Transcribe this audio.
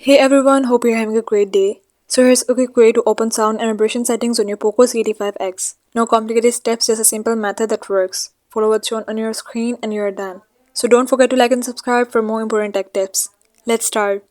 Hey everyone, hope you're having a great day. So here's a quick way to open sound and vibration settings on your Poco C85X. No complicated steps, just a simple method that works. Follow what's shown on your screen and you're done. So don't forget to like and subscribe for more important tech tips. Let's start.